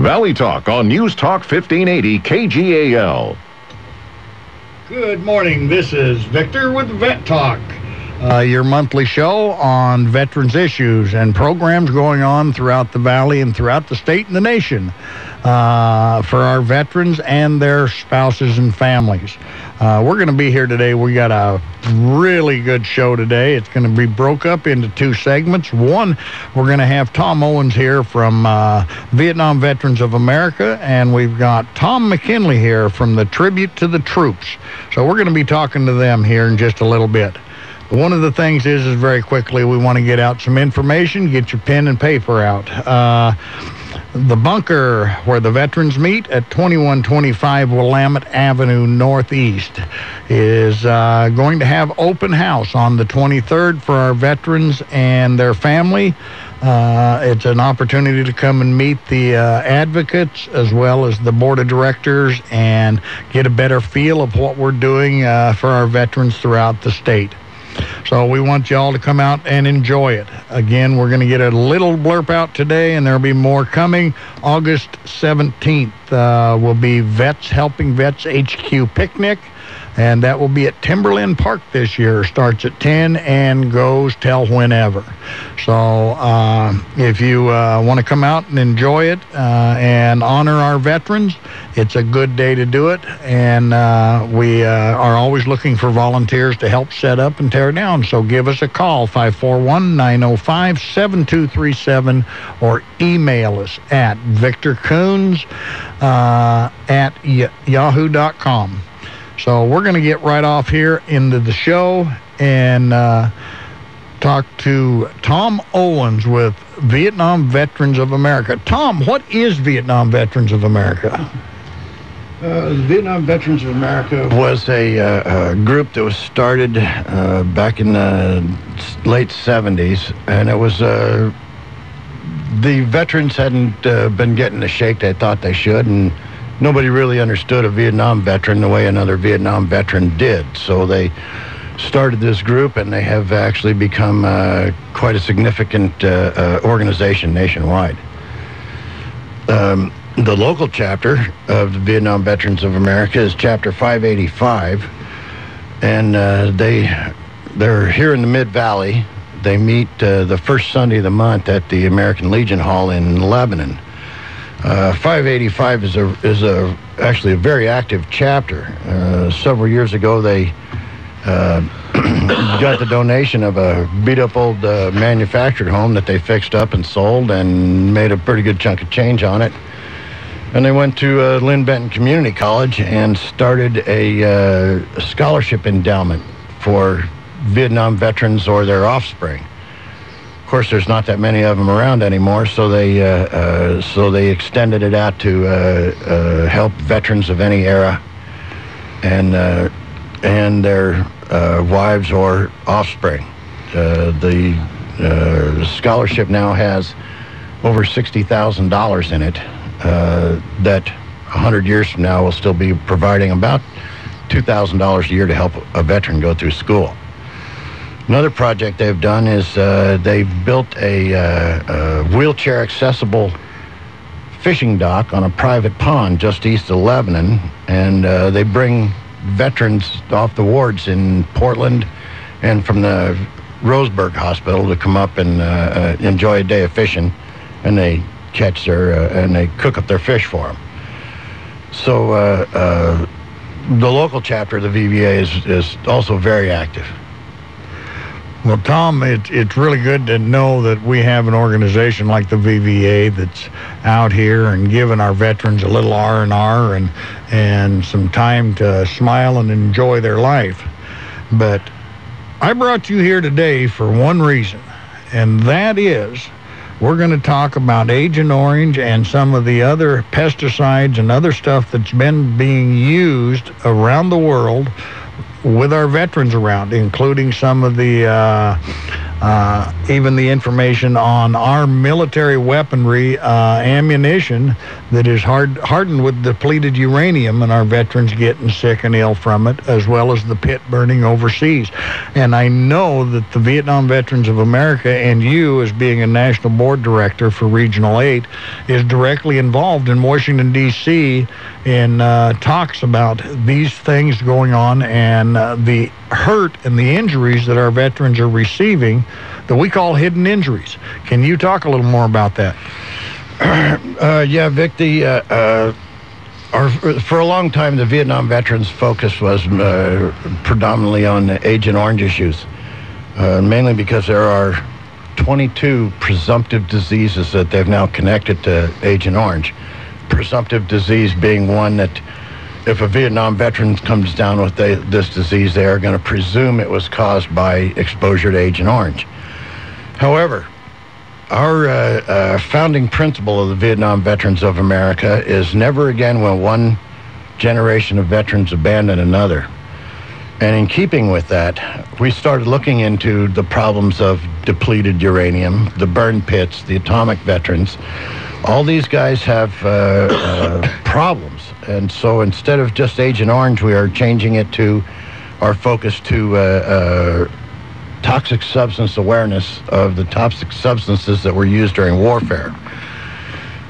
Valley Talk on News Talk 1580 KGAL. Good morning. This is Victor with Vet Talk. Your monthly show on veterans issues and programs going on throughout the valley and throughout the state and the nation for our veterans and their spouses and families. We're going to be here today. We got a really good show today. It's going to be broke up into two segments. One, we're going to have Tom Owen here from Vietnam Veterans of America, and we've got Tom McKinley here from the Tribute to the Troops. So we're going to be talking to them here in just a little bit. One of the things is very quickly, we want to get out some information. Get your pen and paper out. The bunker where the veterans meet at 2125 Willamette Avenue Northeast is going to have open house on the 23rd for our veterans and their family. It's an opportunity to come and meet the advocates as well as the board of directors and get a better feel of what we're doing for our veterans throughout the state. So we want you all to come out and enjoy it. Again, we're going to get a little blurb out today, and there'll be more coming. August 17th will be Vets Helping Vets HQ Picnic, and that will be at Timberland Park this year. Starts at 10 and goes till whenever. So if you want to come out and enjoy it and honor our veterans, it's a good day to do it. And we are always looking for volunteers to help set up and tear down. So give us a call, 541-905-7237, or email us at Victor Kuhns at yahoo.com. So we're going to get right off here into the show and talk to Tom Owens with Vietnam Veterans of America. Tom, what is Vietnam Veterans of America? The Vietnam Veterans of America was a group that was started back in the late 70s, and it was the veterans hadn't been getting the shake they thought they should, and nobody really understood a Vietnam veteran the way another Vietnam veteran did. So they started this group, and they have actually become quite a significant organization nationwide. The local chapter of the Vietnam Veterans of America is Chapter 585, and they're here in the Mid-Valley. They meet the first Sunday of the month at the American Legion Hall in Lebanon. 585 is actually a very active chapter. Several years ago, they got the donation of a beat-up old manufactured home that they fixed up and sold and made a pretty good chunk of change on it. And they went to Lynn Benton Community College and started a scholarship endowment for Vietnam veterans or their offspring. Of course, there's not that many of them around anymore, so they extended it out to help veterans of any era and their wives or offspring. The scholarship now has over $60,000 in it that 100 years from now will still be providing about $2,000 a year to help a veteran go through school. Another project they've done is they've built a wheelchair-accessible fishing dock on a private pond just east of Lebanon, and they bring veterans off the wards in Portland and from the Roseburg Hospital to come up and enjoy a day of fishing, and they catch and they cook up their fish for them. So the local chapter of the VVA is also very active. Well, Tom, it's really good to know that we have an organization like the VVA that's out here and giving our veterans a little R&R and some time to smile and enjoy their life. But I brought you here today for one reason, and that is we're going to talk about Agent Orange and some of the other pesticides and other stuff that's been being used around the world with our veterans around, including some of the even the information on our military weaponry, ammunition that is hardened with depleted uranium, and our veterans getting sick and ill from it, as well as the pit burning overseas. And I know that the Vietnam Veterans of America, and you as being a national board director for Regional 8, is directly involved in Washington, D.C. in talks about these things going on and the hurt and the injuries that our veterans are receiving that we call hidden injuries. Can you talk a little more about that? Yeah, Vic, for a long time, the Vietnam veterans' focus was predominantly on Agent Orange issues, mainly because there are 22 presumptive diseases that they've now connected to Agent Orange. Presumptive disease being one that if a Vietnam veteran comes down with this disease, they are going to presume it was caused by exposure to Agent Orange. However, our founding principle of the Vietnam Veterans of America is never again will one generation of veterans abandon another. And in keeping with that, we started looking into the problems of depleted uranium, the burn pits, the atomic veterans. All these guys have problems. And so instead of just Agent Orange, we are changing it to our focus to toxic substance awareness of the toxic substances that were used during warfare.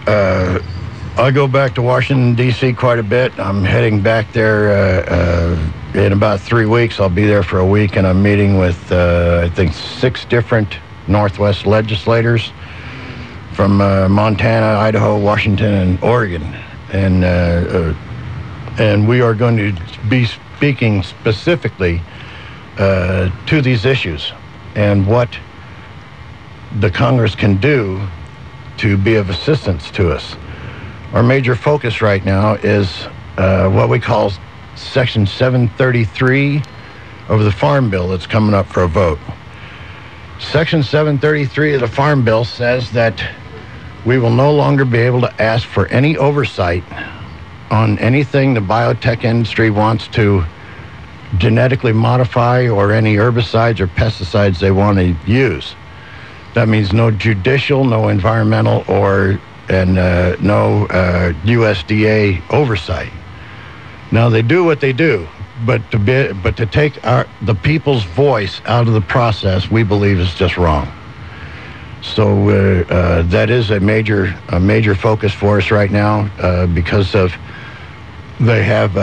I go back to Washington, D.C. quite a bit. I'm heading back there in about 3 weeks. I'll be there for a week, and I'm meeting with, I think, 6 different Northwest legislators from Montana, Idaho, Washington, and Oregon. And we are going to be speaking specifically to these issues and what the Congress can do to be of assistance to us. Our major focus right now is what we call Section 733 of the Farm Bill that's coming up for a vote. Section 733 of the Farm Bill says that we will no longer be able to ask for any oversight on anything the biotech industry wants to genetically modify, or any herbicides or pesticides they want to use. That means no judicial, no environmental, no USDA oversight. Now they do what they do, but to take the people's voice out of the process, we believe is just wrong. So that is a major focus for us right now, because of they have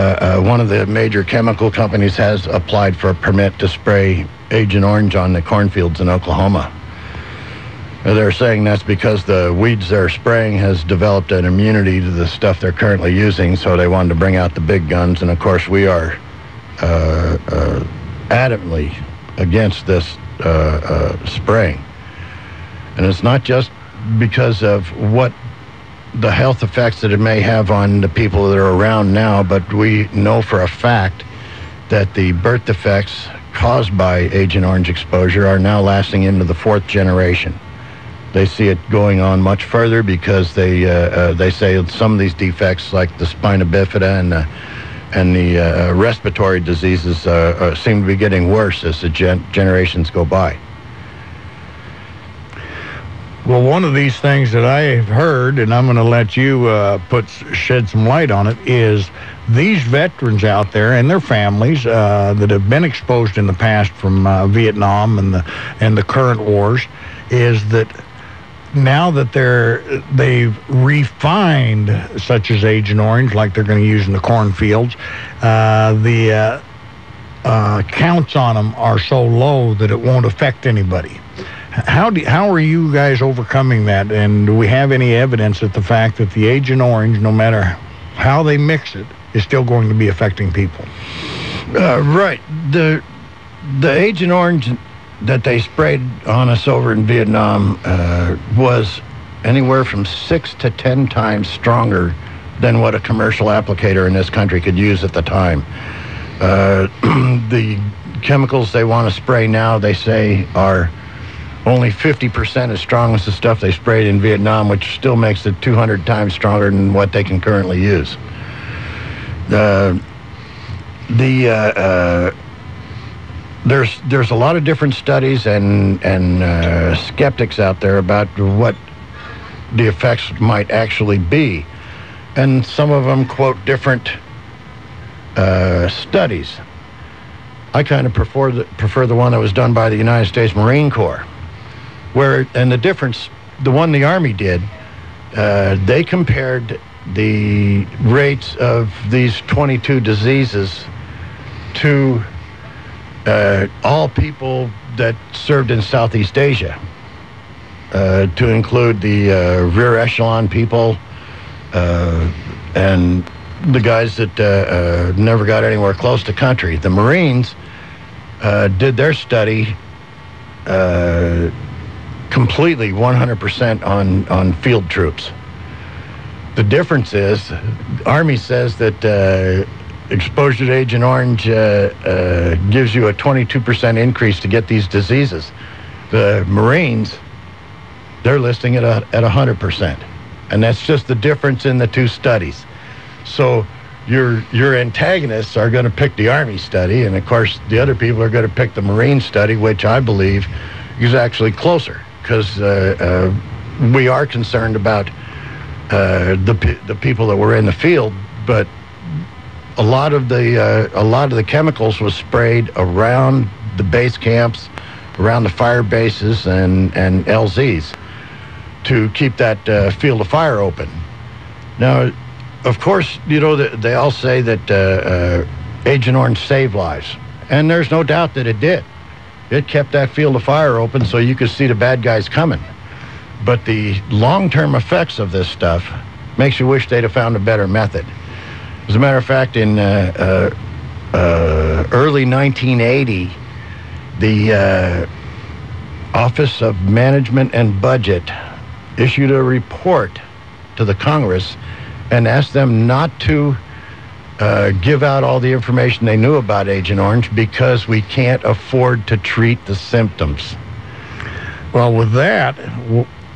one of the major chemical companies has applied for a permit to spray Agent Orange on the cornfields in Oklahoma. They're saying that's because the weeds they're spraying has developed an immunity to the stuff they're currently using, so they wanted to bring out the big guns. And of course, we are adamantly against this spraying. And it's not just because of what the health effects that it may have on the people that are around now, but we know for a fact that the birth defects caused by Agent Orange exposure are now lasting into the 4th generation. They see it going on much further because they say some of these defects, like the spina bifida and the respiratory diseases, seem to be getting worse as the generations go by. Well, one of these things that I've heard, and I'm going to let you shed some light on it, is these veterans out there and their families that have been exposed in the past from Vietnam and the current wars, is that now that they've refined, such as Agent Orange, like they're going to use in the cornfields, the counts on them are so low that it won't affect anybody. How are you guys overcoming that? And do we have any evidence that the fact that the Agent Orange, no matter how they mix it, is still going to be affecting people? Right. The Agent Orange that they sprayed on us over in Vietnam was anywhere from 6 to 10 times stronger than what a commercial applicator in this country could use at the time. The chemicals they want to spray now, they say, are only 50% as strong as the stuff they sprayed in Vietnam, which still makes it 200 times stronger than what they can currently use. The there's a lot of different studies and skeptics out there about what the effects might actually be, and some of them quote different studies. I kind of prefer the one that was done by the United States Marine Corps, and the difference, the one the Army did, they compared the rates of these 22 diseases to all people that served in Southeast Asia, to include the rear echelon people and the guys that never got anywhere close to country. The Marines did their study completely 100% on field troops. The difference is, the Army says that exposure to Agent Orange gives you a 22% increase to get these diseases. The Marines, they're listing it at 100%. And that's just the difference in the two studies. So your antagonists are going to pick the Army study, and of course the other people are going to pick the Marine study, which I believe is actually closer, because we are concerned about the people that were in the field, but a lot of the chemicals was sprayed around the base camps, around the fire bases and LZs to keep that field of fire open. Now, of course, you know, they all say that Agent Orange saved lives, and there's no doubt that it did. It kept that field of fire open so you could see the bad guys coming. But the long-term effects of this stuff makes you wish they'd have found a better method. As a matter of fact, in early 1980, the Office of Management and Budget issued a report to the Congress and asked them not to give out all the information they knew about Agent Orange because we can't afford to treat the symptoms. Well, with that,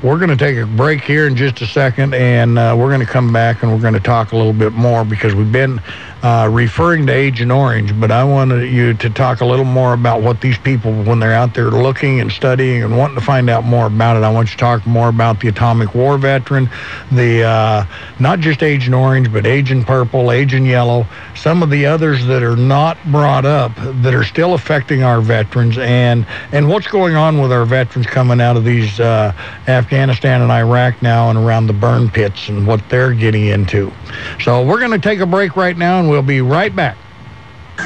we're going to take a break here in just a second, and we're going to come back and we're going to talk a little bit more, because we've been referring to Agent Orange, but I wanted you to talk a little more about what these people, when they're out there looking and studying and wanting to find out more about it, I want you to talk more about the atomic war veteran, the not just Agent Orange, but Agent Purple, Agent Yellow, some of the others that are not brought up that are still affecting our veterans, and what's going on with our veterans coming out of these Afghanistan and Iraq now and around the burn pits and what they're getting into. So we're going to take a break right now, and we'll be right back.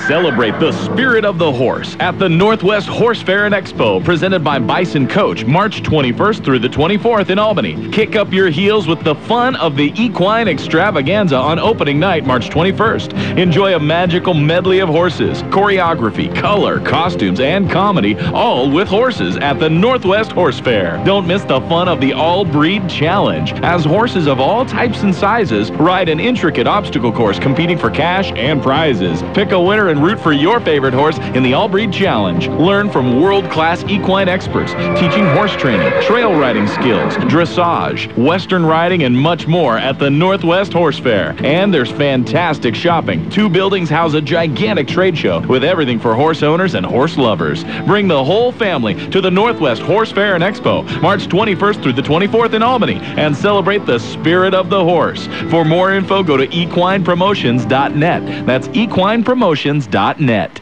Celebrate the spirit of the horse at the Northwest Horse Fair and Expo, presented by Bison Coach, March 21st through the 24th in Albany. Kick up your heels with the fun of the Equine Extravaganza on opening night, March 21st. Enjoy a magical medley of horses, choreography, color, costumes, and comedy, all with horses at the Northwest Horse Fair. Don't miss the fun of the All-Breed Challenge, as horses of all types and sizes ride an intricate obstacle course competing for cash and prizes. Pick a winner and root for your favorite horse in the All-Breed Challenge. Learn from world-class equine experts teaching horse training, trail riding skills, dressage, western riding, and much more at the Northwest Horse Fair. And there's fantastic shopping. 2 buildings house a gigantic trade show with everything for horse owners and horse lovers. Bring the whole family to the Northwest Horse Fair and Expo, March 21st through the 24th in Albany, and celebrate the spirit of the horse. For more info, go to equinepromotions.net. That's equinepromotions.net.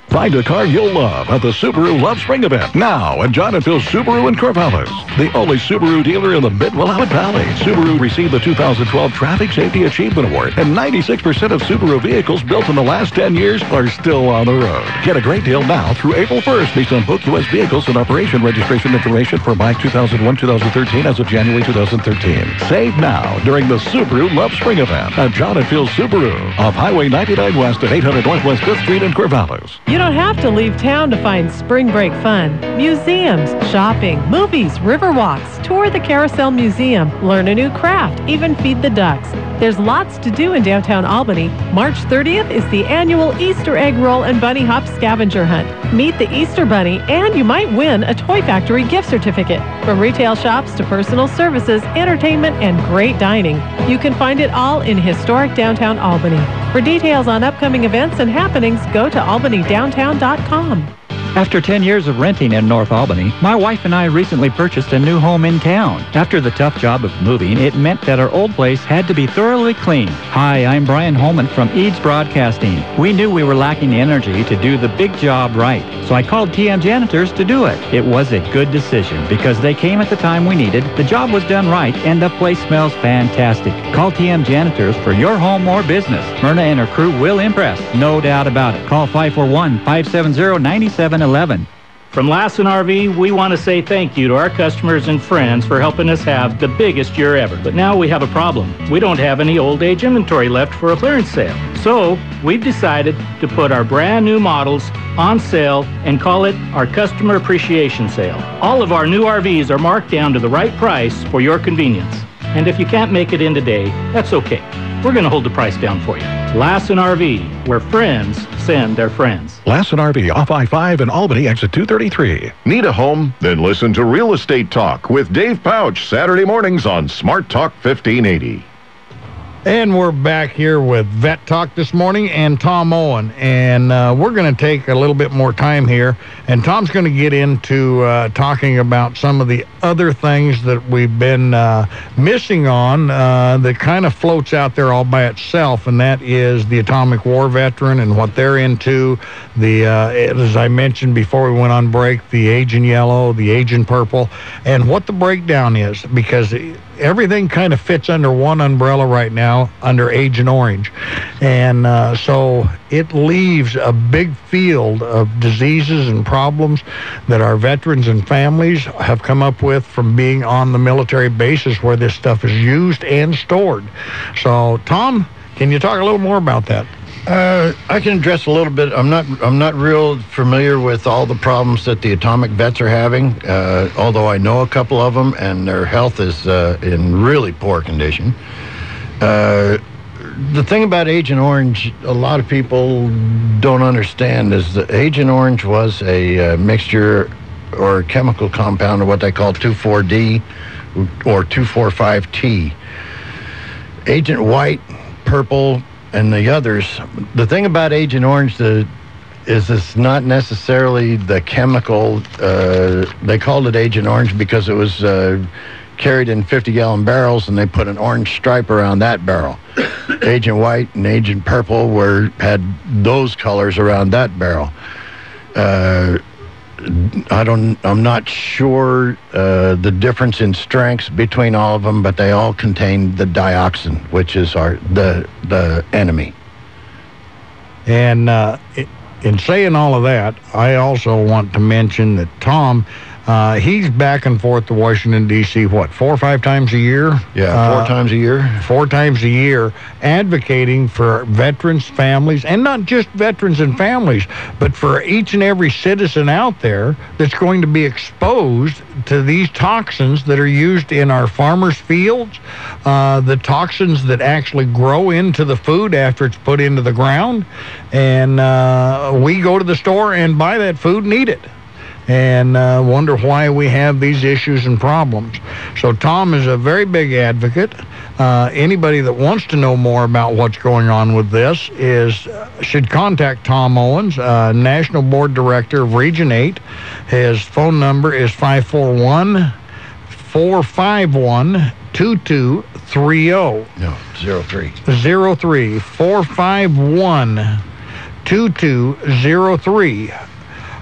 Find a car you'll love at the Subaru Love Spring Event now at John and Phil's Subaru in Corvallis, the only Subaru dealer in the Mid-Willamette Valley. Subaru received the 2012 Traffic Safety Achievement Award, and 96% of Subaru vehicles built in the last 10 years are still on the road. Get a great deal now through April 1st based on book U.S. vehicles and operation registration information for bike 2001-2013 as of January 2013. Save now during the Subaru Love Spring Event at John and Phil's Subaru off Highway 99 West at 800 Northwest 5th Street in Corvallis. You don't have to leave town to find spring break fun. Museums, shopping, movies, river walks, tour the Carousel Museum, learn a new craft, even feed the ducks. There's lots to do in downtown Albany. March 30th is the annual Easter egg roll and bunny hop scavenger hunt. Meet the Easter Bunny, and you might win a Toy Factory gift certificate. From retail shops to personal services, entertainment, and great dining, you can find it all in historic downtown Albany. For details on upcoming events and happenings, go to albanydowntown.com. After 10 years of renting in North Albany, my wife and I recently purchased a new home in town. After the tough job of moving, it meant that our old place had to be thoroughly cleaned. Hi, I'm Brian Holman from Eads Broadcasting. We knew we were lacking the energy to do the big job right, so I called TM Janitors to do it. It was a good decision because they came at the time we needed, the job was done right, and the place smells fantastic. Call TM Janitors for your home or business. Myrna and her crew will impress, no doubt about it. Call 541-570-9711. From Lassen RV, we want to say thank you to our customers and friends for helping us have the biggest year ever. But now we have a problem. We don't have any old age inventory left for a clearance sale. So we've decided to put our brand new models on sale and call it our Customer Appreciation Sale. All of our new RVs are marked down to the right price for your convenience. And if you can't make it in today, that's okay. We're going to hold the price down for you. Lassen RV, where friends send their friends. Lassen RV off I-5 in Albany, exit 233. Need a home? Then listen to Real Estate Talk with Dave Pouch, Saturday mornings on Smart Talk 1580. And we're back here with Vet Talk this morning and Tom Owen. And we're going to take a little bit more time here. And Tom's going to get into talking about some of the other things that we've been missing on that kind of floats out there all by itself. And that is the atomic war veteran and what they're into. As I mentioned before we went on break, the Agent Yellow, the Agent Purple, and what the breakdown is. Because everything kind of fits under one umbrella right now, under Agent Orange. And so it leaves a big field of diseases and problems that our veterans and families have come up with from being on the military bases where this stuff is used and stored. So, Tom, can you talk a little more about that? I can address a little bit. I'm not real familiar with all the problems that the atomic vets are having, although I know a couple of them, and their health is in really poor condition. The thing about Agent Orange, a lot of people don't understand, is that Agent Orange was a mixture or a chemical compound of what they call 2,4-D or 2,4,5-T. Agent White, Purple, and the others, the thing about Agent Orange is it's not necessarily the chemical. They called it Agent Orange because it was carried in 50-gallon barrels, and they put an orange stripe around that barrel. Agent White and Agent Purple had those colors around that barrel. I'm not sure the difference in strengths between all of them, but they all contain the dioxin, which is the enemy. And in saying all of that, I also want to mention that Tom, he's back and forth to Washington, D.C., 4 or 5 times a year? Yeah, 4 times a year. 4 times a year, advocating for veterans, families, and not just veterans and families, but for each and every citizen out there that's going to be exposed to these toxins that are used in our farmers' fields, the toxins that actually grow into the food after it's put into the ground. And we go to the store and buy that food and eat it, and wonder why we have these issues and problems. So Tom is a very big advocate. Anybody that wants to know more about what's going on with this should contact Tom Owens, National Board Director of Region 8. His phone number is 541-451-2230. No, 03. 451-2203.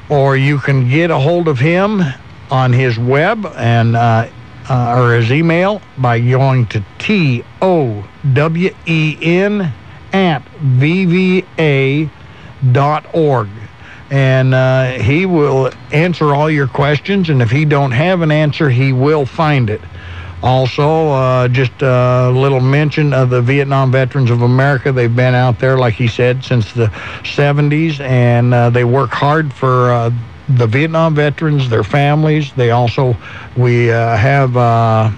Or you can get a hold of him on his web and or his email by going to TOWEN@VVA.org. And he will answer all your questions, and if he don't have an answer, he will find it. Also, just a little mention of the Vietnam Veterans of America. They've been out there, like he said, since the 70s, and they work hard for the Vietnam veterans, their families. We have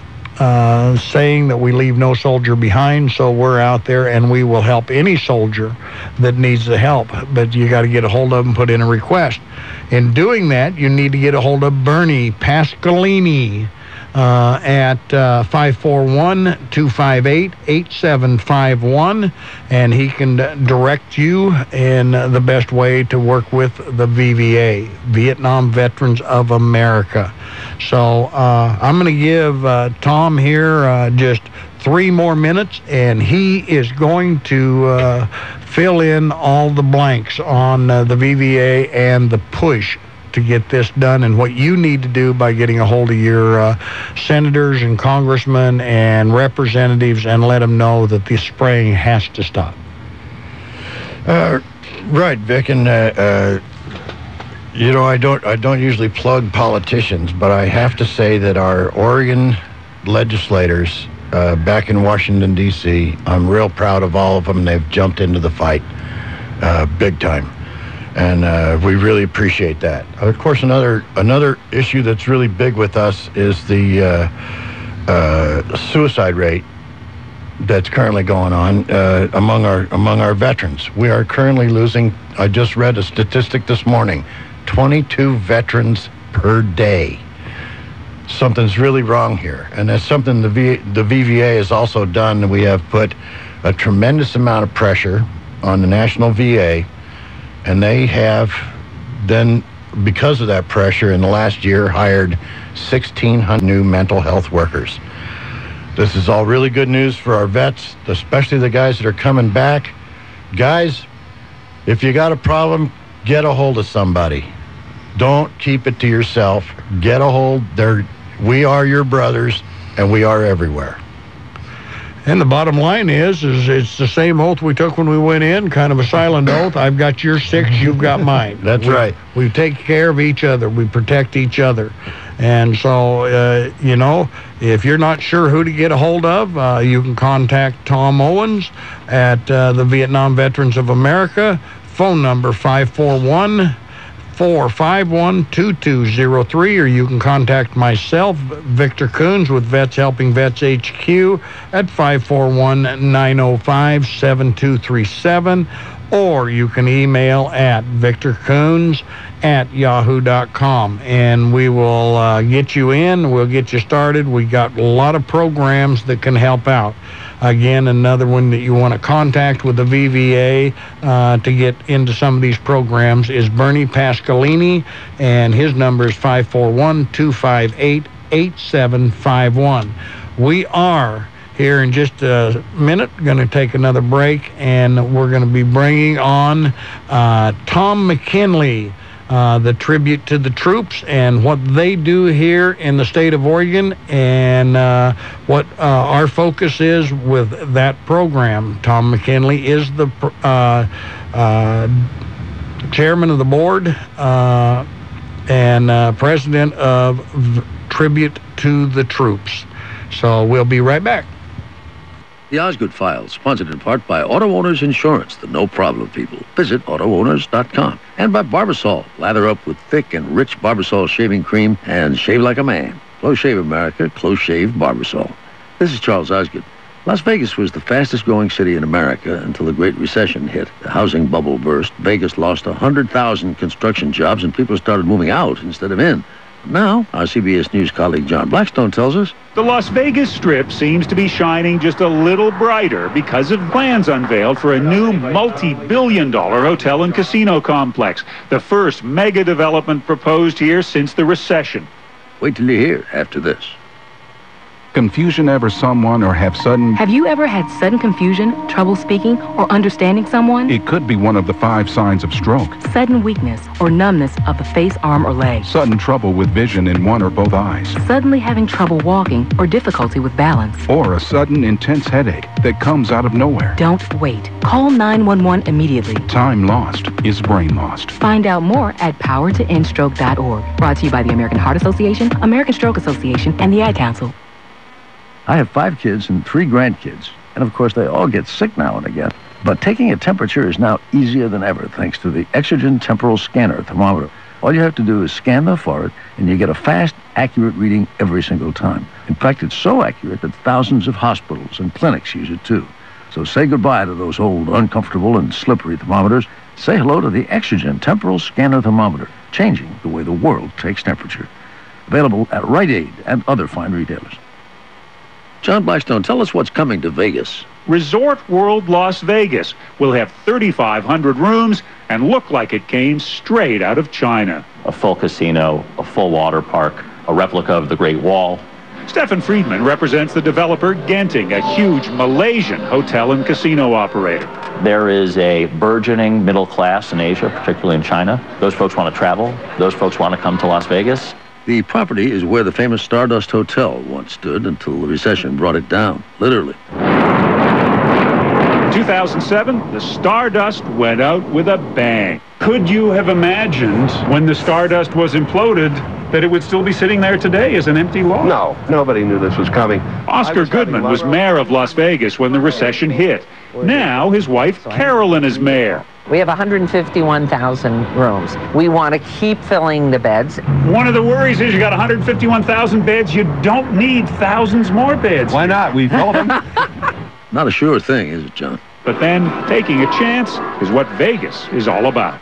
saying that we leave no soldier behind, so we're out there and we will help any soldier that needs the help. But you got to get a hold of them, put in a request. In doing that, you need to get a hold of Bernie Pasqualini. at 541-258-8751, and he can direct you in the best way to work with the VVA, Vietnam Veterans of America. So I'm going to give Tom here just 3 more minutes, and he is going to fill in all the blanks on the VVA and the push to get this done and what you need to do by getting a hold of your senators and congressmen and representatives and let them know that the spraying has to stop. Right, Vic, and you know, I don't usually plug politicians, but I have to say that our Oregon legislators back in Washington, D.C., I'm real proud of all of them. They've jumped into the fight big time. And we really appreciate that. Of course, another issue that's really big with us is the suicide rate that's currently going on among our veterans. We are currently losing, I just read a statistic this morning, 22 veterans per day. Something's really wrong here. And that's something the VVA has also done. We have put a tremendous amount of pressure on the National VA. And they have then, because of that pressure, in the last year, hired 1,600 new mental health workers. This is all really good news for our vets, especially the guys that are coming back. Guys, if you got a problem, get a hold of somebody. Don't keep it to yourself. Get a hold. We are your brothers, and we are everywhere. And the bottom line is it's the same oath we took when we went in, kind of a silent oath. I've got your 6, you've got mine. That's right. We take care of each other. We protect each other. And so, you know, if you're not sure who to get a hold of, you can contact Tom Owens at the Vietnam Veterans of America. Phone number 541-451-2203, or you can contact myself, Victor Kuhns, with Vets Helping Vets HQ at 541-905-7237, or you can email at victorkuhns@yahoo.com, and we will get you in. We'll get you started. We got a lot of programs that can help out. Again, another one that you want to contact with the VVA to get into some of these programs is Bernie Pascalini, and his number is 541-258-8751. We are here in just a minute going to take another break, and we're going to be bringing on Tom McKinley, the tribute to the troops and what they do here in the state of Oregon, and what our focus is with that program. Tom McKinley is the chairman of the board and president of Tribute to the Troops. So we'll be right back. The Osgood Files, sponsored in part by Auto Owners Insurance, the no-problem people. Visit AutoOwners.com. And by Barbasol. Lather up with thick and rich Barbasol shaving cream and shave like a man. Close Shave America, Close Shave Barbasol. This is Charles Osgood. Las Vegas was the fastest-growing city in America until the Great Recession hit. The housing bubble burst. Vegas lost 100,000 construction jobs, and people started moving out instead of in. Now, our CBS News colleague John Blackstone tells us the Las Vegas Strip seems to be shining just a little brighter because of plans unveiled for a new multi-billion-dollar hotel and casino complex, the first mega development proposed here since the recession. Wait till you hear after this. Confusion ever someone or have sudden... Have you ever had sudden confusion, trouble speaking, or understanding someone? It could be one of the 5 signs of stroke. Sudden weakness or numbness of the face, arm, or leg. Sudden trouble with vision in one or both eyes. Suddenly having trouble walking or difficulty with balance. Or a sudden intense headache that comes out of nowhere. Don't wait. Call 911 immediately. Time lost is brain lost. Find out more at powertoendstroke.org. Brought to you by the American Heart Association, American Stroke Association, and the Ad Council. I have 5 kids and 3 grandkids, and of course they all get sick now and again. But taking a temperature is now easier than ever thanks to the Exergen Temporal Scanner thermometer. All you have to do is scan the forehead, and you get a fast, accurate reading every single time. In fact, it's so accurate that thousands of hospitals and clinics use it too. So say goodbye to those old, uncomfortable, and slippery thermometers. Say hello to the Exergen Temporal Scanner thermometer, changing the way the world takes temperature. Available at Rite Aid and other fine retailers. John Blackstone, tell us what's coming to Vegas. Resort World Las Vegas will have 3,500 rooms and look like it came straight out of China. A full casino, a full water park, a replica of the Great Wall. Stefan Friedman represents the developer Genting, a huge Malaysian hotel and casino operator. There is a burgeoning middle class in Asia, particularly in China. Those folks want to travel. Those folks want to come to Las Vegas. The property is where the famous Stardust Hotel once stood until the recession brought it down, literally. In 2007, the Stardust went out with a bang. Could you have imagined when the Stardust was imploded that it would still be sitting there today as an empty lot? No, nobody knew this was coming. Oscar Goodman was mayor of Las Vegas when the recession hit. Now his wife Carolyn is mayor. We have 151,000 rooms. We want to keep filling the beds. One of the worries is you got 151,000 beds. You don't need thousands more beds. Why not? We told them. Not a sure thing, is it, John? But then taking a chance is what Vegas is all about.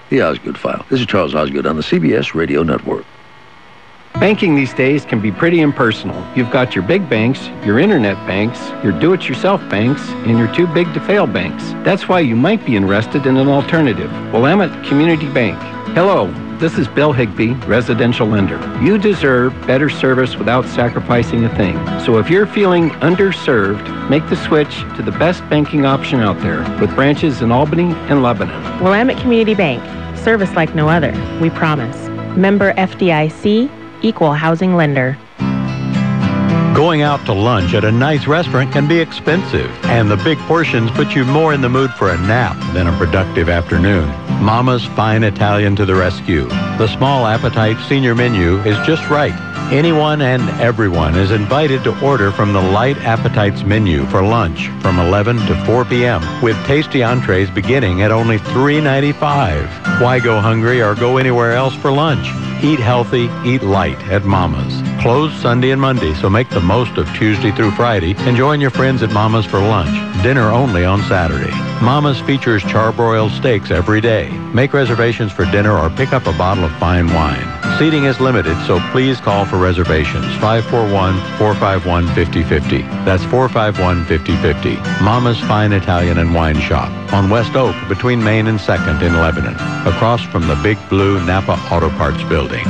The Osgood File. This is Charles Osgood on the CBS Radio Network. Banking these days can be pretty impersonal. You've got your big banks, your internet banks, your do-it-yourself banks, and your too big to fail banks. That's why you might be interested in an alternative. Willamette Community Bank. Hello, this is Bill Higbee, residential lender. You deserve better service without sacrificing a thing. So if you're feeling underserved, make the switch to the best banking option out there with branches in Albany and Lebanon. Willamette Community Bank. Service like no other. We promise. Member FDIC. Equal housing lender. Going out to lunch at a nice restaurant can be expensive, and the big portions put you more in the mood for a nap than a productive afternoon. Mama's Fine Italian to the rescue. The small appetite senior menu is just right. Anyone and everyone is invited to order from the Light Appetites menu for lunch from 11 to 4 p.m. with tasty entrees beginning at only $3.95. Why go hungry or go anywhere else for lunch? Eat healthy, eat light at Mama's. Closed Sunday and Monday, so make the most of Tuesday through Friday and join your friends at Mama's for lunch. Dinner only on Saturday. Mama's features charbroiled steaks every day. Make reservations for dinner or pick up a bottle of fine wine. Seating is limited, so please call for reservations. 541-451-5050. That's 451-5050. Mama's Fine Italian and Wine Shop on West Oak between Main and 2nd in Lebanon, across from the Big Blue Napa Auto Parts building.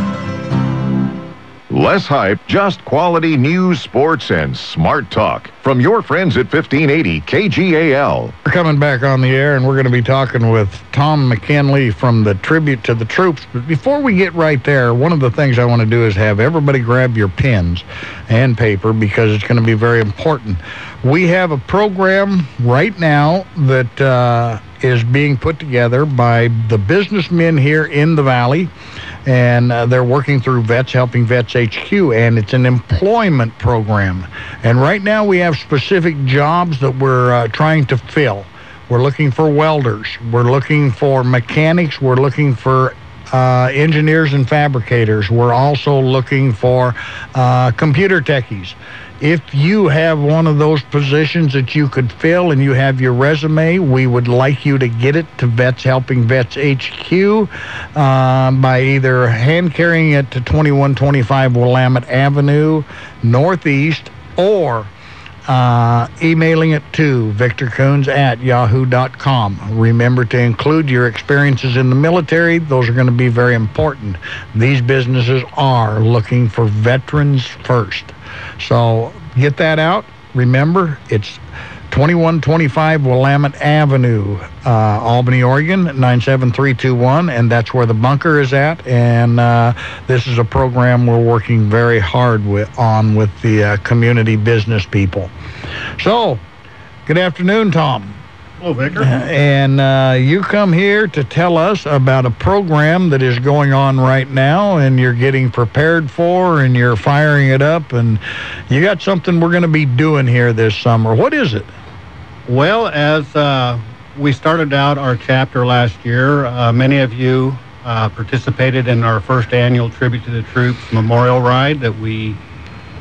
Less hype, just quality news, sports, and smart talk. From your friends at 1580 KGAL. We're coming back on the air, and we're going to be talking with Tom McKinley from the Tribute to the Troops. But before we get right there, one of the things I want to do is have everybody grab your pens and paper because it's going to be very important. We have a program right now that is being put together by the businessmen here in the Valley, and they're working through Vets Helping Vets HQ, and it's an employment program. And right now we have specific jobs that we're trying to fill. We're looking for welders. We're looking for mechanics. We're looking for engineers and fabricators. We're also looking for computer techies. If you have one of those positions that you could fill and you have your resume, we would like you to get it to Vets Helping Vets HQ by either hand carrying it to 2125 Willamette Avenue Northeast or emailing it to Victor Kuhns at yahoo.com. Remember to include your experiences in the military. Those are going to be very important. These businesses are looking for veterans first. So get that out. Remember, it's 2125 Willamette Avenue, Albany, Oregon, 97321, and that's where the bunker is at. And this is a program we're working very hard with the community business people. So, good afternoon, Tom. Hello, Victor. And you come here to tell us about a program that is going on right now, and you're getting prepared for, and you're firing it up, and you got something we're going to be doing here this summer. What is it? Well, as we started out our chapter last year, many of you participated in our first annual Tribute to the Troops Memorial Ride that we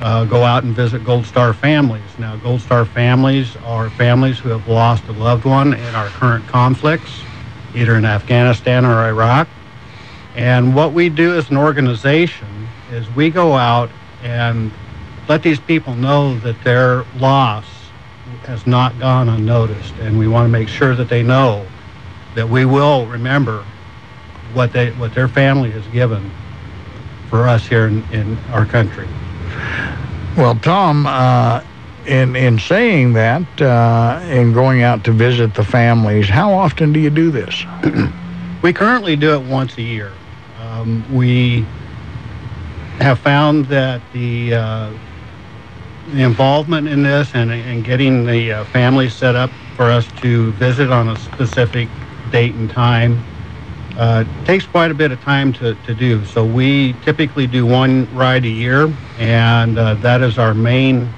go out and visit Gold Star families. Now, Gold Star families are families who have lost a loved one in our current conflicts, either in Afghanistan or Iraq. And what we do as an organization is we go out and let these people know that their loss has not gone unnoticed, and we want to make sure that they know that we will remember what their family has given for us here in our country. Well, Tom, in saying that, and going out to visit the families, how often do you do this? We currently do it once a year. We have found that the involvement in this and getting the family set up for us to visit on a specific date and time takes quite a bit of time to do. So we typically do one ride a year, and that is our main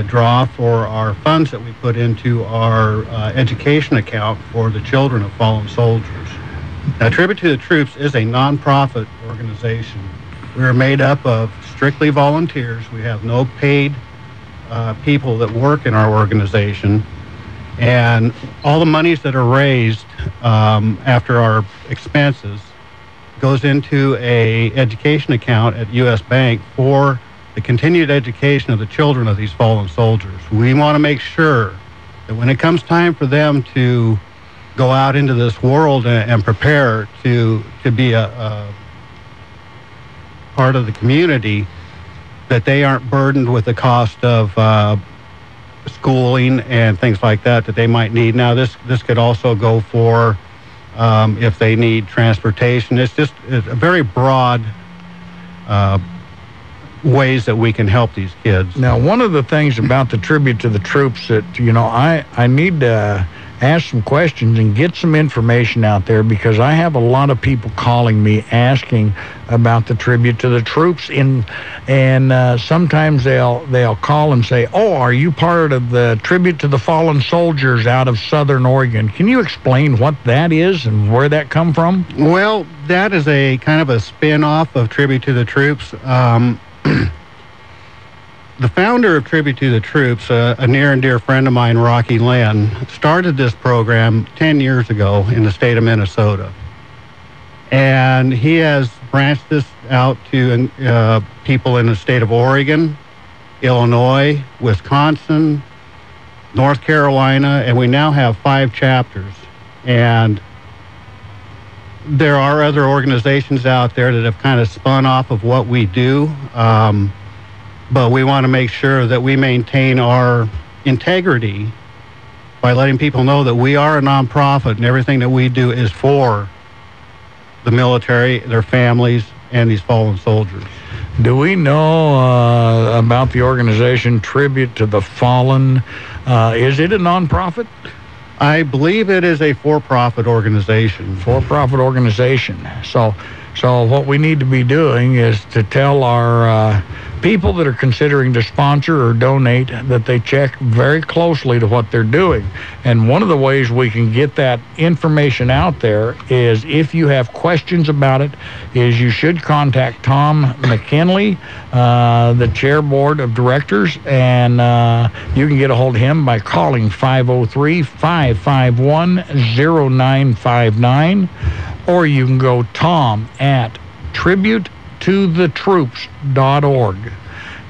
draw for our funds that we put into our education account for the children of fallen soldiers. Now, Tribute to the Troops is a nonprofit organization. We're made up of strictly volunteers. We have no paid people that work in our organization. And all the monies that are raised after our expenses goes into a education account at U.S. Bank for the continued education of the children of these fallen soldiers. We want to make sure that when it comes time for them to go out into this world and prepare to be a part of the community, that they aren't burdened with the cost of schooling and things like that they might need. Now, this could also go for if they need transportation. It's a very broad ways that we can help these kids. Now, one of the things about the Tribute to the Troops that, I need to ask some questions and get some information out there, because I have a lot of people calling me asking about the Tribute to the Troops, and sometimes they'll call and say, "Oh, are you part of the Tribute to the Fallen Soldiers out of Southern Oregon?" Can you explain what that is and where that come from? Well, that is a kind of a spin-off of Tribute to the Troops. The founder of Tribute to the Troops, a near and dear friend of mine, Rocky Lynn, started this program 10 years ago in the state of Minnesota. And he has branched this out to people in the state of Oregon, Illinois, Wisconsin, North Carolina, and we now have 5 chapters. And there are other organizations out there that have kind of spun off of what we do. But we want to make sure that we maintain our integrity by letting people know that we are a nonprofit and everything that we do is for the military, their families, and these fallen soldiers. Do we know about the organization Tribute to the Fallen? Is it a nonprofit? I believe it is a for-profit organization. For-profit organization. So what we need to be doing is to tell our people that are considering to sponsor or donate that they check very closely to what they're doing. And one of the ways we can get that information out there is, if you have questions about it, is you should contact Tom McKinley, the chair board of directors, and you can get a hold of him by calling 503-551-0959, or you can go Tom at tributetothetroops.org.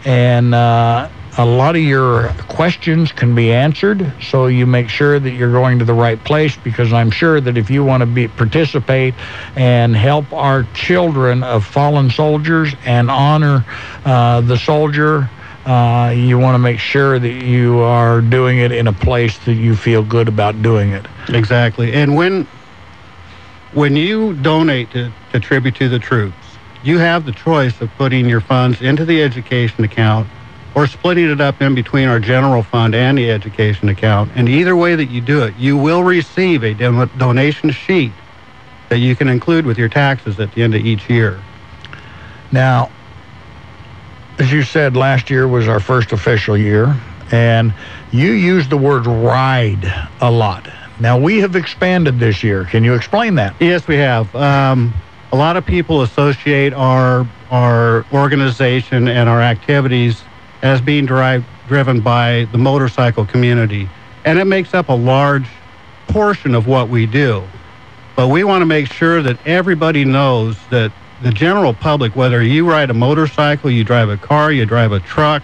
And a lot of your questions can be answered, so you make sure that you're going to the right place, because I'm sure that if you want to participate and help our children of fallen soldiers and honor the soldier, you want to make sure that you are doing it in a place that you feel good about doing it. Exactly. And when you donate to Tribute to the Troops, you have the choice of putting your funds into the education account or splitting it up in between our general fund and the education account. And either way that you do it, you will receive a donation sheet that you can include with your taxes at the end of each year. Now, as you said, last year was our first official year, and you used the word ride a lot. Now, we have expanded this year. Can you explain that? Yes, we have. A lot of people associate our organization and our activities as being driven by the motorcycle community, and it makes up a large portion of what we do. But we want to make sure that everybody knows that the general public, whether you ride a motorcycle, you drive a car, you drive a truck,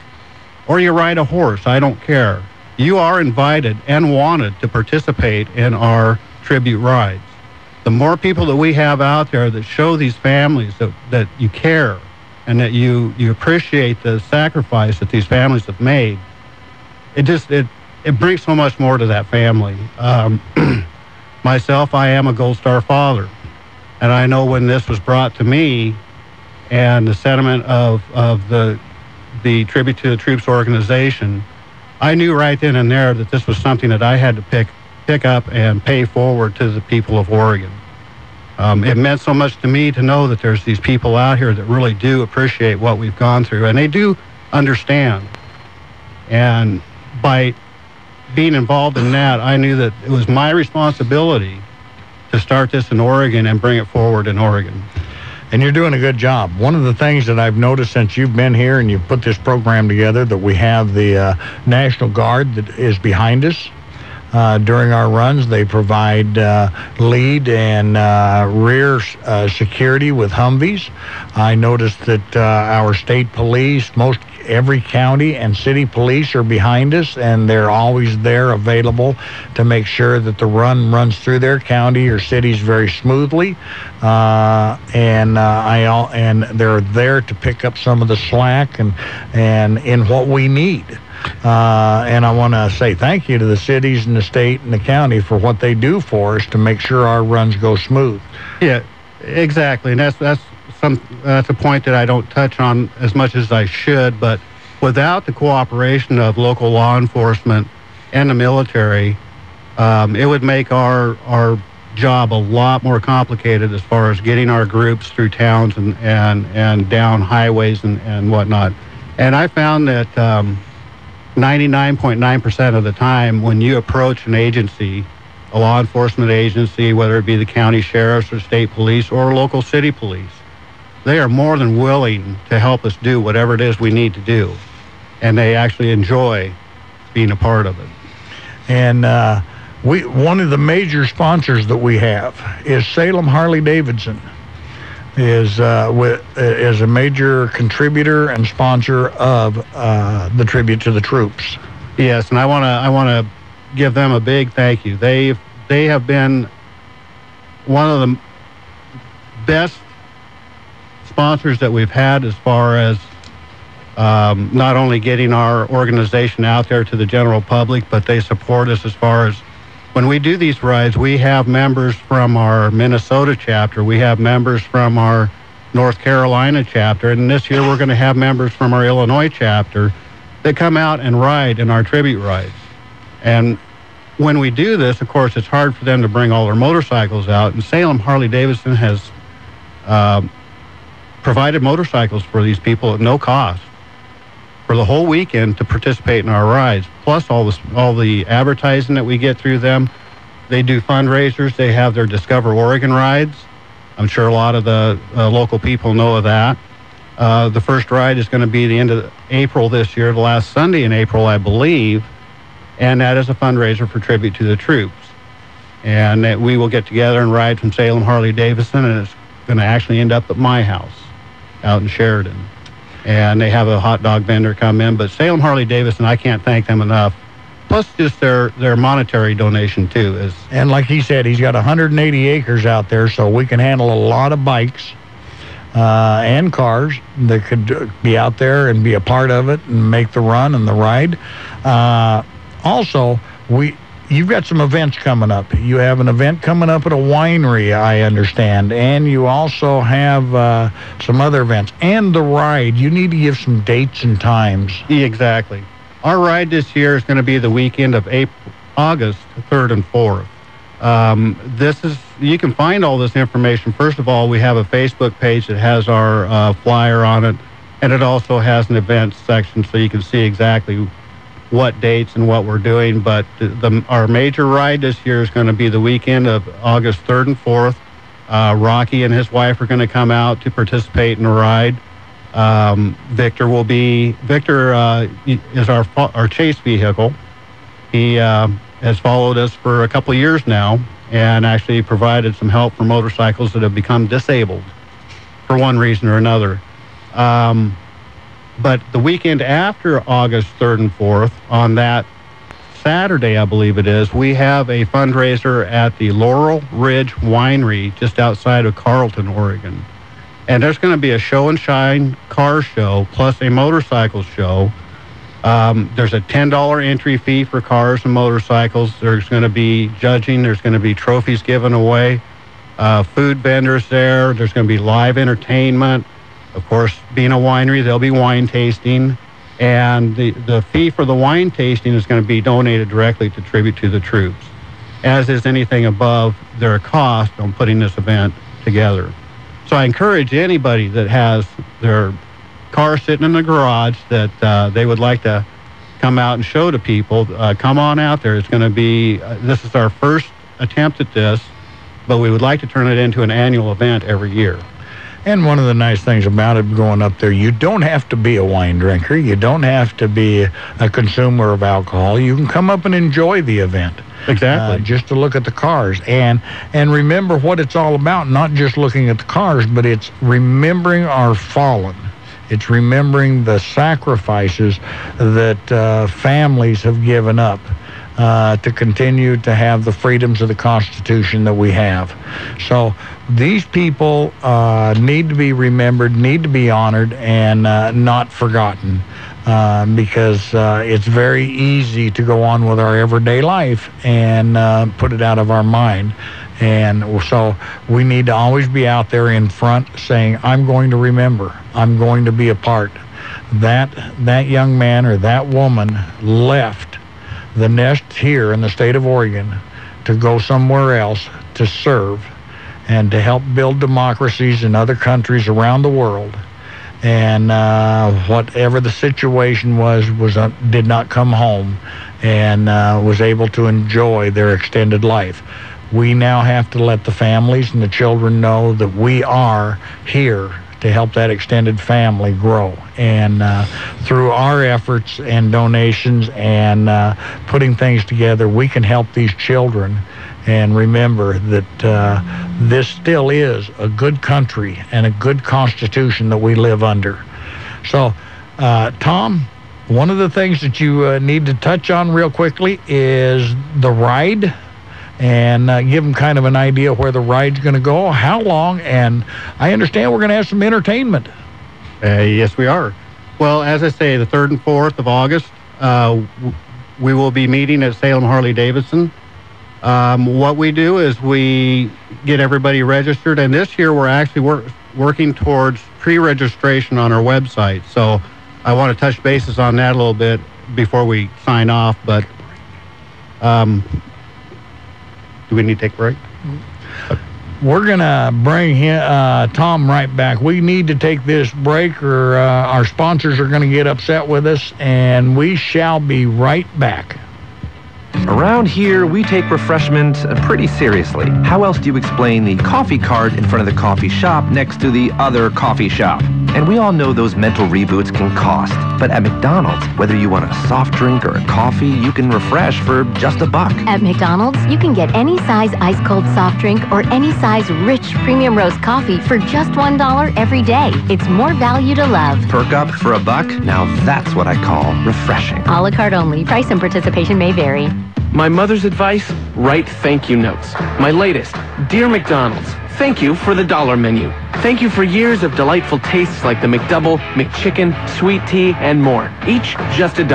or you ride a horse, I don't care. You are invited and wanted to participate in our tribute rides. The more people that we have out there that show these families that you care and that you appreciate the sacrifice that these families have made, it brings so much more to that family. Myself, I am a Gold Star father. And I know when this was brought to me and the sentiment of the Tribute to the Troops organization, I knew right then and there that this was something that I had to pick up and pay forward to the people of Oregon. It meant so much to me to know that there's these people out here that really do appreciate what we've gone through, and they do understand. And by being involved in that, I knew that it was my responsibility to start this in Oregon and bring it forward in Oregon. And you're doing a good job. One of the things that I've noticed since you've been here and you've put this program together, that we have the National Guard that is behind us during our runs. They provide lead and rear security with Humvees. I noticed that our state police, every county and city police are behind us, and they're always there available to make sure that the run runs through their county or cities very smoothly. And they're there to pick up some of the slack and in what we need. And I want to say thank you to the cities and the state and the county for what they do for us to make sure our runs go smooth. Yeah, exactly. And that's a point that I don't touch on as much as I should, but without the cooperation of local law enforcement and the military, it would make our job a lot more complicated as far as getting our groups through towns and down highways and whatnot. And I found that 99.9% of the time when you approach an agency, a law enforcement agency, whether it be the county sheriffs or state police or local city police, they are more than willing to help us do whatever it is we need to do. And they actually enjoy being a part of it. And one of the major sponsors that we have is Salem Harley-Davidson. Is a major contributor and sponsor of the Tribute to the Troops. Yes, and I want to give them a big thank you. They have been one of the best sponsors that we've had as far as not only getting our organization out there to the general public, but they support us as far as when we do these rides. We have members from our Minnesota chapter, we have members from our North Carolina chapter, and this year we're going to have members from our Illinois chapter that come out and ride in our tribute rides. And when we do this, of course, it's hard for them to bring all their motorcycles out, and Salem Harley-Davidson has provided motorcycles for these people at no cost for the whole weekend to participate in our rides, plus all the advertising that we get through them. They do fundraisers. They have their Discover Oregon rides. I'm sure a lot of the local people know of that. The first ride is going to be the end of April this year, the last Sunday in April, I believe, and that is a fundraiser for Tribute to the Troops. And that we will get together and ride from Salem Harley-Davidson, and it's going to actually end up at my house out in Sheridan. And they have a hot dog vendor come in. But Salem Harley-Davidson, I can't thank them enough. Plus just their monetary donation, too. And like he said, he's got 180 acres out there, so we can handle a lot of bikes and cars that could be out there and be a part of it and make the run and the ride. Also, you've got some events coming up. You have an event coming up at a winery, I understand, and you also have some other events. And the ride, you need to give some dates and times. Exactly. Our ride this year is going to be the weekend of August 3rd and 4th. You can find all this information. First of all, we have a Facebook page that has our flyer on it, and it also has an events section so you can see exactly what dates and what we're doing. But our major ride this year is going to be the weekend of August 3rd and 4th. Rocky and his wife are going to come out to participate in the ride. Victor is our chase vehicle. He has followed us for a couple of years now and actually provided some help for motorcycles that have become disabled for one reason or another. But the weekend after August 3rd and 4th, on that Saturday, I believe it is, we have a fundraiser at the Laurel Ridge Winery just outside of Carlton, Oregon. And there's going to be a show and shine car show plus a motorcycle show. There's a $10 entry fee for cars and motorcycles. There's going to be judging. There's going to be trophies given away. Food vendors there. There's going to be live entertainment. Of course, being a winery, there'll be wine tasting. And the fee for the wine tasting is going to be donated directly to Tribute to the Troops, as is anything above their cost on putting this event together. So I encourage anybody that has their car sitting in the garage that they would like to come out and show to people, come on out there. It's going to be, this is our first attempt at this, but we would like to turn it into an annual event every year. And one of the nice things about it going up there, you don't have to be a wine drinker. You don't have to be a consumer of alcohol. You can come up and enjoy the event. Exactly. Just to look at the cars and remember what it's all about, not just looking at the cars, but it's remembering our fallen. It's remembering the sacrifices that families have given up to continue to have the freedoms of the Constitution that we have. So these people need to be remembered, need to be honored, and not forgotten. Because it's very easy to go on with our everyday life and put it out of our mind. And so we need to always be out there in front saying, I'm going to remember, I'm going to be a part. That young man or that woman left the nest here in the state of Oregon to go somewhere else to serve and to help build democracies in other countries around the world. And whatever the situation was did not come home and was able to enjoy their extended life. We now have to let the families and the children know that we are here to help that extended family grow. And through our efforts and donations and putting things together, we can help these children and remember that this still is a good country and a good constitution that we live under. So, Tom, one of the things that you need to touch on real quickly is the ride, and give them kind of an idea where the ride's going to go, how long, and I understand we're going to have some entertainment. Yes, we are. Well, as I say, the 3rd and 4th of August, we will be meeting at Salem Harley-Davidson. What we do is we get everybody registered, and this year we're actually working towards pre-registration on our website. So I want to touch bases on that a little bit before we sign off, but do we need to take a break? We're going to bring Tom right back. We need to take this break or our sponsors are going to get upset with us, and we shall be right back. Around here, we take refreshment pretty seriously. How else do you explain the coffee cart in front of the coffee shop next to the other coffee shop? And we all know those mental reboots can cost. But at McDonald's, whether you want a soft drink or a coffee, you can refresh for just $1. At McDonald's, you can get any size ice-cold soft drink or any size rich premium roast coffee for just $1 every day. It's more value to love. Perk up for $1? Now that's what I call refreshing. A la carte only. Price and participation may vary. My mother's advice, write thank you notes. My latest, Dear McDonald's, thank you for the dollar menu. Thank you for years of delightful tastes like the McDouble, McChicken, Sweet Tea, and more. Each just $1.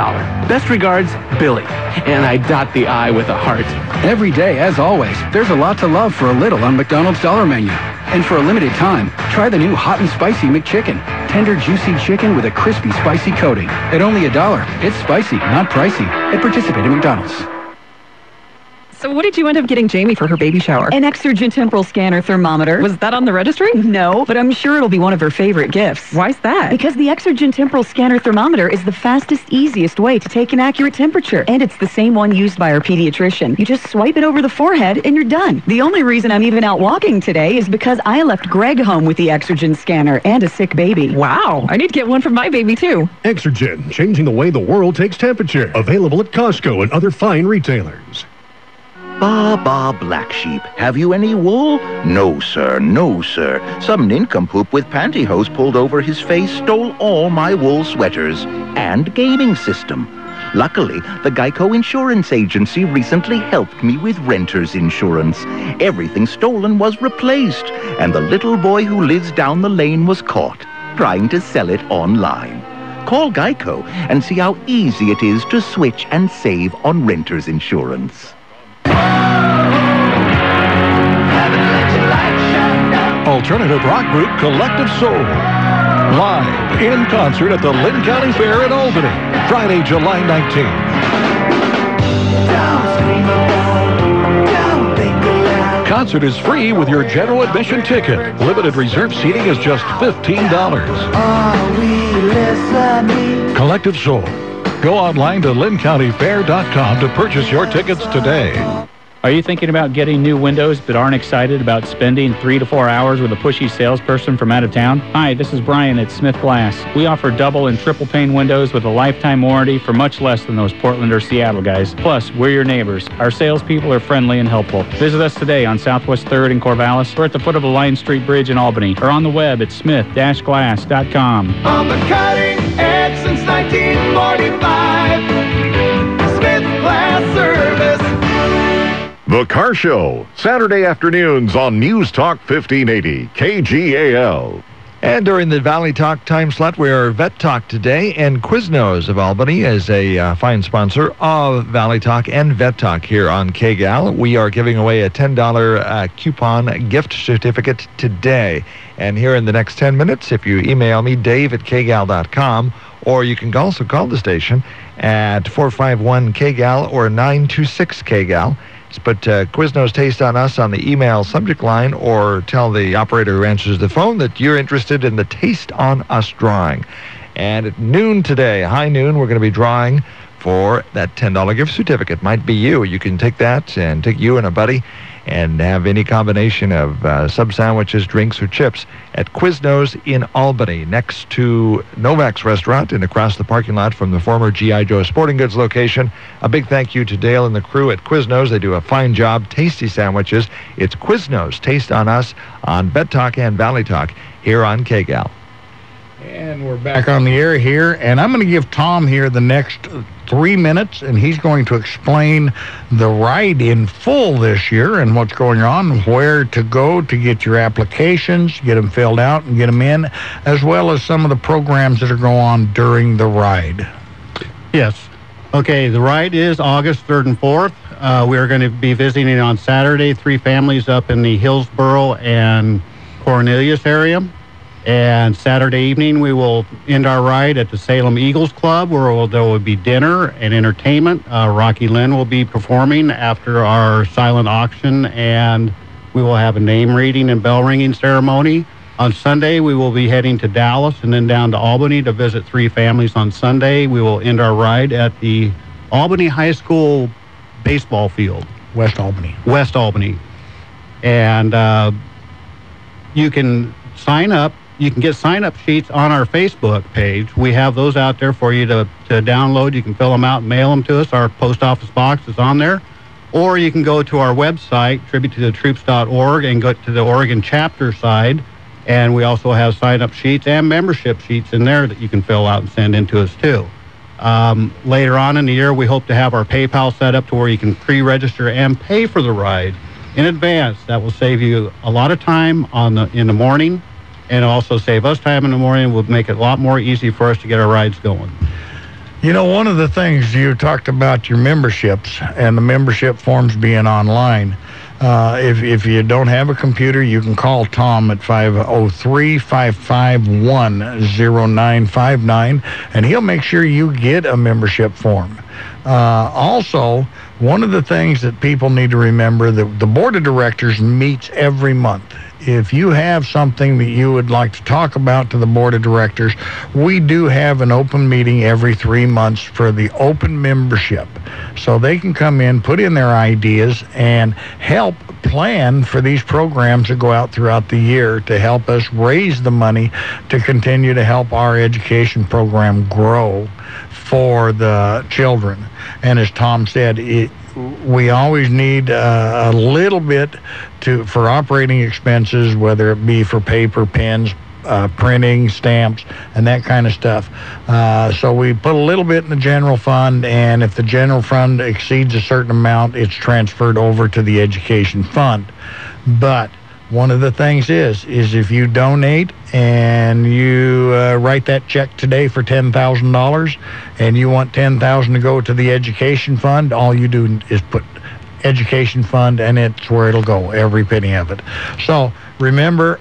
Best regards, Billy. And I dot the I with a heart. Every day, as always, there's a lot to love for a little on McDonald's dollar menu. And for a limited time, try the new hot and spicy McChicken. Tender, juicy chicken with a crispy, spicy coating. At only $1. It's spicy, not pricey. At participating McDonald's. So what did you end up getting Jamie for her baby shower? An Exergen temporal scanner thermometer. Was that on the registry? No, but I'm sure it'll be one of her favorite gifts. Why's that? Because the Exergen temporal scanner thermometer is the fastest, easiest way to take an accurate temperature. And it's the same one used by our pediatrician. You just swipe it over the forehead and you're done. The only reason I'm even out walking today is because I left Greg home with the Exergen scanner and a sick baby. Wow, I need to get one for my baby too. Exergen, changing the way the world takes temperature. Available at Costco and other fine retailers. Ba, black sheep. Have you any wool? No, sir. No, sir. Some nincompoop with pantyhose pulled over his face stole all my wool sweaters and gaming system. Luckily, the Geico Insurance Agency recently helped me with renter's insurance. Everything stolen was replaced, and the little boy who lives down the lane was caught trying to sell it online. Call Geico and see how easy it is to switch and save on renter's insurance. Alternative rock group Collective Soul. Live in concert at the Lynn County Fair in Albany, Friday, July 19th. Concert is free with your general admission ticket. Limited reserve seating is just $15. Collective Soul. Go online to lynncountyfair.com to purchase your tickets today. Are you thinking about getting new windows but aren't excited about spending 3 to 4 hours with a pushy salesperson from out of town? Hi, this is Brian at Smith Glass. We offer double and triple pane windows with a lifetime warranty for much less than those Portland or Seattle guys. Plus, we're your neighbors. Our salespeople are friendly and helpful. Visit us today on Southwest 3rd in Corvallis or at the foot of the Line Street Bridge in Albany or on the web at smith-glass.com. On the cutting edge since 1945, Smith Glass Service. The Car Show, Saturday afternoons on News Talk 1580, KGAL. And during the Valley Talk time slot, we are Vet Talk today, and Quiznos of Albany is a fine sponsor of Valley Talk and Vet Talk here on KGAL. We are giving away a $10 coupon gift certificate today. And here in the next 10 minutes, if you email me, dave@kgal.com, or you can also call the station at 451-KGAL or 926-KGAL. Put Quiznos Taste on Us on the email subject line, or tell the operator who answers the phone that you're interested in the Taste on Us drawing. And at noon today, high noon, we're going to be drawing for that $10 gift certificate. Might be you. You can take that and take you and a buddy and have any combination of sub sandwiches, drinks, or chips at Quiznos in Albany, next to Novak's Restaurant and across the parking lot from the former G.I. Joe Sporting Goods location. A big thank you to Dale and the crew at Quiznos. They do a fine job, tasty sandwiches. It's Quiznos Taste on Us on Vet Talk and Valley Talk here on KGAL. And we're back on the air here, and I'm going to give Tom here the next 3 minutes, and he's going to explain the ride in full this year and what's going on, where to go to get your applications, get them filled out and get them in, as well as some of the programs that are going on during the ride. Yes. Okay, the ride is August 3rd and 4th. We are going to be visiting on Saturday 3 families up in the Hillsboro and Cornelius area. And Saturday evening, we will end our ride at the Salem Eagles Club, where there will be dinner and entertainment. Rocky Lynn will be performing after our silent auction, and we will have a name reading and bell ringing ceremony. On Sunday, we will be heading to Dallas and then down to Albany to visit 3 families on Sunday. We will end our ride at the Albany High School baseball field. West Albany. West Albany. And you can sign up. You can get sign-up sheets on our Facebook page. We have those out there for you to download. You can fill them out and mail them to us. Our post office box is on there. Or you can go to our website, tributetothetroops.org, and go to the Oregon chapter side. And we also have sign-up sheets and membership sheets in there that you can fill out and send in to us, too. Later on in the year, we hope to have our PayPal set up to where you can pre-register and pay for the ride in advance. That will save you a lot of time in the morning, and also save us time in the morning. Will make it a lot more easy for us to get our rides going. You know, one of the things you talked about your memberships and the membership forms being online. If you don't have a computer, you can call Tom at 503-551-0959, and he'll make sure you get a membership form. Also, one of the things that people need to remember, that the board of directors meets every month. If you have something that you would like to talk about to the board of directors, we do have an open meeting every 3 months for the open membership. So they can come in, put in their ideas, and help plan for these programs that go out throughout the year to help us raise the money to continue to help our education program grow for the children. And as Tom said, we always need a little bit for operating expenses, whether it be for paper, pens, printing, stamps, and that kind of stuff. So we put a little bit in the general fund, and if the general fund exceeds a certain amount, it's transferred over to the education fund. But one of the things is if you donate and you write that check today for $10,000 and you want $10,000 to go to the education fund, all you do is put education fund, and it's where it'll go, every penny of it. So remember,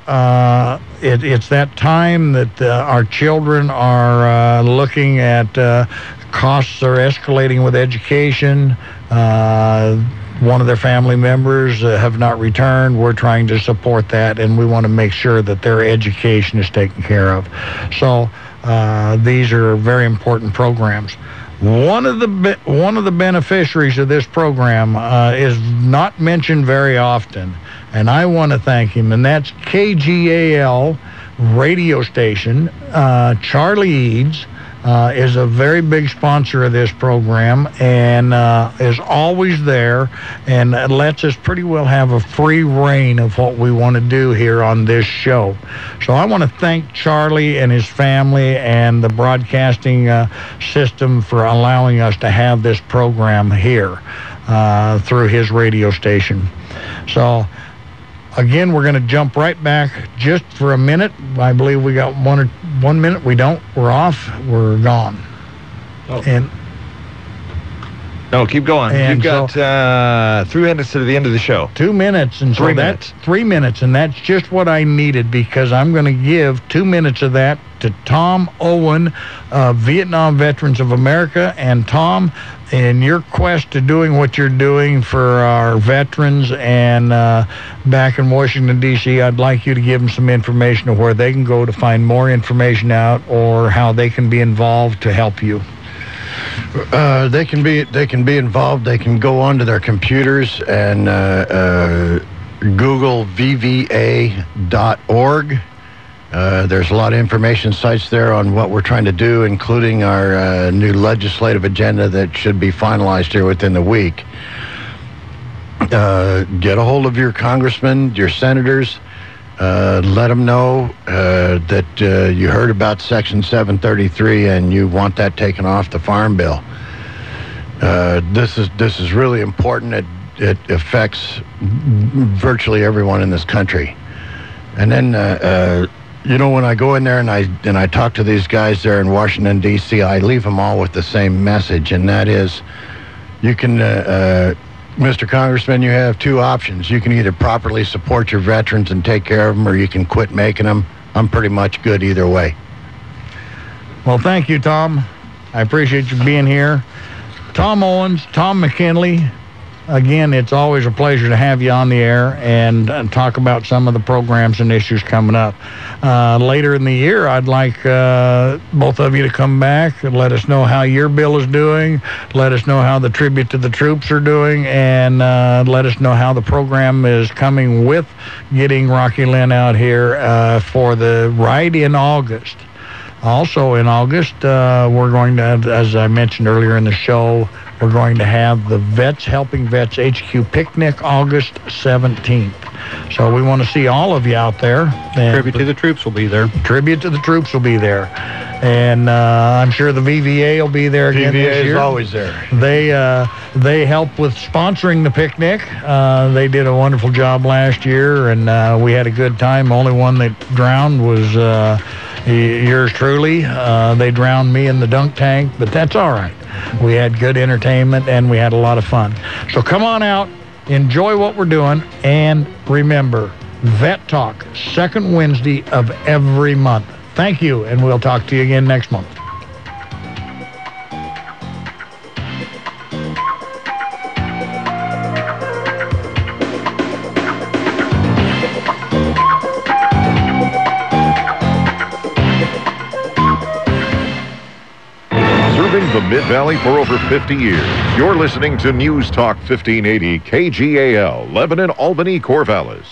it's that time that our children are looking at costs are escalating with education. One of their family members have not returned. We're trying to support that, and we want to make sure that their education is taken care of. So these are very important programs. One of the beneficiaries of this program is not mentioned very often, and I want to thank him, and that's KGAL radio station. Charlie Eads is a very big sponsor of this program, and is always there and lets us pretty well have a free reign of what we want to do here on this show. So I want to thank Charlie and his family and the broadcasting system for allowing us to have this program here through his radio station. So again, we're going to jump right back just for a minute. I believe we got 1 minute. We don't. We're off. We're gone. Oh. And no, keep going. You've got 3 minutes to the end of the show. 2 minutes. And so that's 3 minutes, and that's just what I needed, because I'm going to give 2 minutes of that to Tom Owen, Vietnam Veterans of America. And Tom, in your quest to doing what you're doing for our veterans and back in Washington, D.C., I'd like you to give them some information of where they can go to find more information out, or how they can be involved to help you. They can be involved. They can go onto their computers and Google VVA.org. There's a lot of information sites there on what we're trying to do, including our new legislative agenda that should be finalized here within the week. Get a hold of your congressmen, your senators. Let them know that you heard about Section 733 and you want that taken off the Farm Bill. This is really important. It affects virtually everyone in this country. And then when I go in there and I talk to these guys there in Washington, D.C., I leave them all with the same message, and that is, you can, Mr. Congressman, you have two options. You can either properly support your veterans and take care of them, or you can quit making them. I'm pretty much good either way. Well, thank you, Tom. I appreciate you being here. Tom Owens, Tom McKinley. Again, it's always a pleasure to have you on the air and talk about some of the programs and issues coming up. Later in the year, I'd like both of you to come back and let us know how your bill is doing, let us know how the Tribute to the Troops are doing, and let us know how the program is coming with getting Rocky Lynn out here for the ride in August. Also in August, we're going to, as I mentioned earlier in the show, we're going to have the Vets Helping Vets HQ Picnic August 17th. So we want to see all of you out there. And Tribute to the Troops will be there. Tribute to the Troops will be there. And I'm sure the VVA will be there again this year. VVA is always there. They help with sponsoring the picnic. They did a wonderful job last year, and we had a good time. The only one that drowned was yours truly. They drowned me in the dunk tank, but that's all right. We had good entertainment, and we had a lot of fun. So come on out, enjoy what we're doing, and remember, Vet Talk, second Wednesday of every month. Thank you, and we'll talk to you again next month. The Mid-Valley for over 50 years. You're listening to News Talk 1580 KGAL, Lebanon, Albany, Corvallis.